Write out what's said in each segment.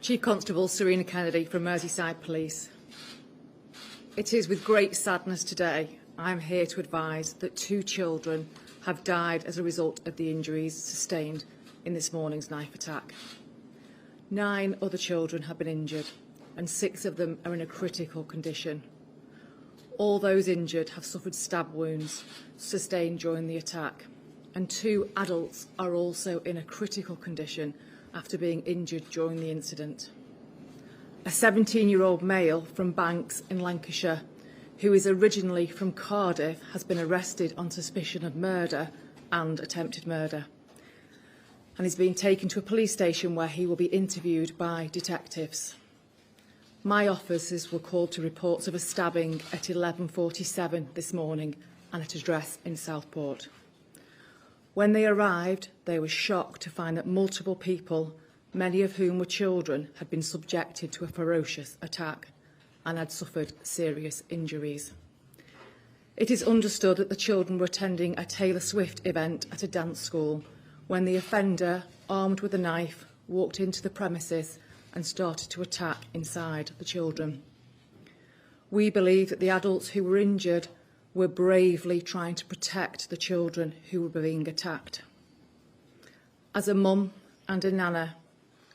Chief Constable Serena from Merseyside Police. It is with great sadness today I am here to advise that 2 children have died as a result of the injuries sustained in this morning's knife attack. 9 other children have been injured and 6 of them are in a critical condition. All those injured have suffered stab wounds sustained during the attack, and 2 adults are also in a critical condition after being injured during the incident. A 17-year-old male from Banks in Lancashire, who is originally from Cardiff, has been arrested on suspicion of murder and attempted murder, and is being taken to a police station where he will be interviewed by detectives. My officers were called to reports of a stabbing at 11:47 this morning and at an address in Southport. When they arrived, they were shocked to find that multiple people, many of whom were children, had been subjected to a ferocious attack and had suffered serious injuries. It is understood that the children were attending a Taylor Swift event at a dance school when the offender, armed with a knife, walked into the premises and started to attack inside the children. We believe that the adults who were injured were bravely trying to protect the children who were being attacked. As a mum and a nana,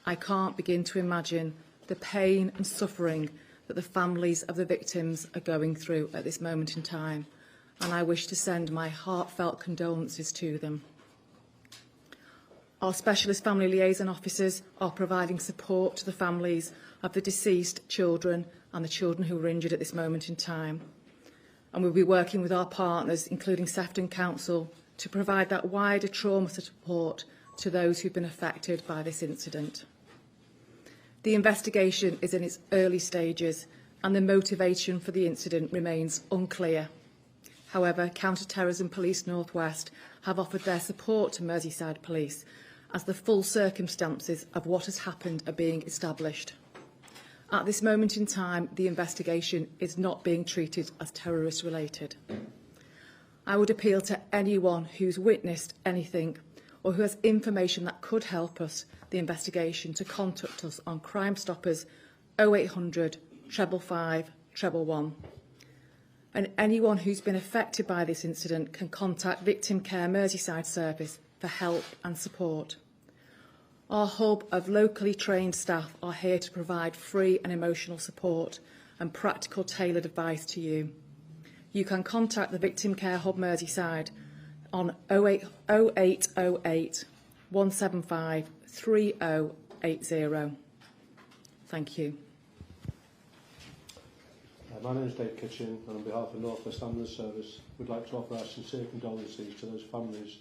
I can't begin to imagine the pain and suffering that the families of the victims are going through at this moment in time, and I wish to send my heartfelt condolences to them. Our specialist family liaison officers are providing support to the families of the deceased children and the children who were injured at this moment in time. And we'll be working with our partners, including Sefton Council, to provide that wider trauma support to those who've been affected by this incident. The investigation is in its early stages and the motivation for the incident remains unclear. However, Counter-Terrorism Police North West have offered their support to Merseyside Police as the full circumstances of what has happened are being established. At this moment in time, the investigation is not being treated as terrorist-related. I would appeal to anyone who's witnessed anything or who has information that could help us, the investigation, to contact us on Crime Stoppers 0800 555 111. And anyone who's been affected by this incident can contact Victim Care Merseyside Service for help and support. Our hub of locally trained staff are here to provide free and emotional support and practical tailored advice to you. You can contact the Victim Care Hub Merseyside on 0808 175 3080. Thank you. My name is Dave Kitchen, and on behalf of North West Ambulance Service, we'd like to offer our sincere condolences to those families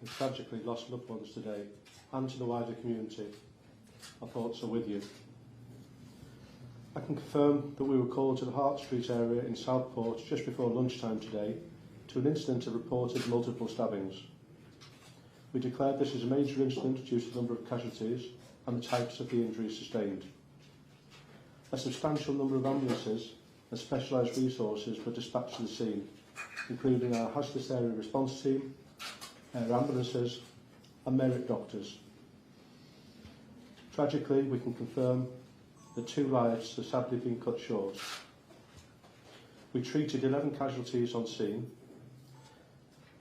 who tragically lost loved ones today, and to the wider community. Our thoughts are with you. I can confirm that we were called to the Hart Street area in Southport just before lunchtime today to an incident of reported multiple stabbings. We declared this as a major incident due to the number of casualties and the types of the injuries sustained. A substantial number of ambulances and specialised resources were dispatched to the scene, including our hazardous area response team, air ambulances and merit doctors. Tragically, we can confirm that 2 lives have sadly been cut short. We treated 11 casualties on scene,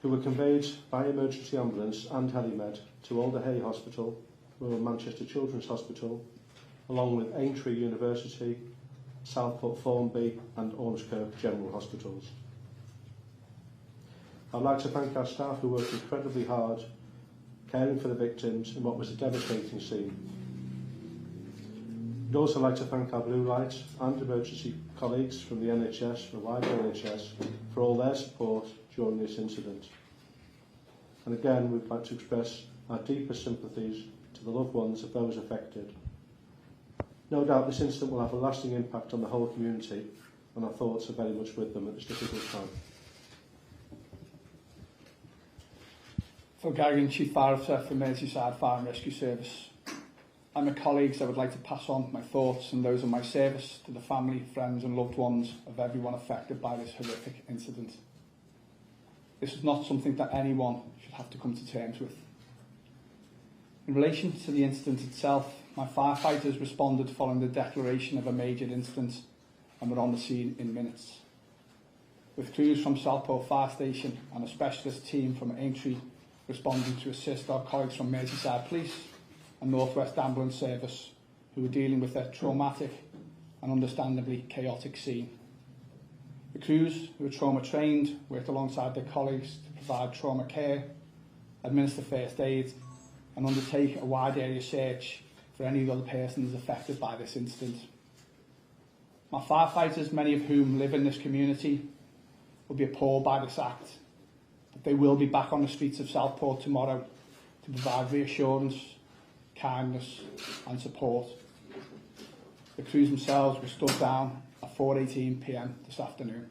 who were conveyed by emergency ambulance and helimed to Alder Hay Hospital, Royal Manchester Children's Hospital, along with Aintree University, Southport Formby and Ormskirk General Hospitals. I'd like to thank our staff who worked incredibly hard caring for the victims in what was a devastating scene. I'd also like to thank our Blue Light and emergency colleagues from the NHS, the wider NHS, for all their support during this incident. And again, we'd like to express our deepest sympathies to the loved ones of those affected. No doubt this incident will have a lasting impact on the whole community, and our thoughts are very much with them at this difficult time. Phil Garrigan, Chief Fire Officer for Merseyside Fire and Rescue Service. And my colleagues, I would like to pass on my thoughts and those of my service to the family, friends and loved ones of everyone affected by this horrific incident. This is not something that anyone should have to come to terms with. In relation to the incident itself, My firefighters responded following the declaration of a major incident and were on the scene in minutes. With crews from Southport Fire Station and a specialist team from Aintree responding to assist our colleagues from Merseyside Police and North West Ambulance Service, who were dealing with a traumatic and understandably chaotic scene. The crews, who are trauma trained, worked alongside their colleagues to provide trauma care, administer first aid and undertake a wide area search for any other persons affected by this incident. My firefighters, many of whom live in this community, will be appalled by this act, but they will be back on the streets of Southport tomorrow to provide reassurance, kindness and support. The crews themselves were stood down at 4:18 p.m. this afternoon.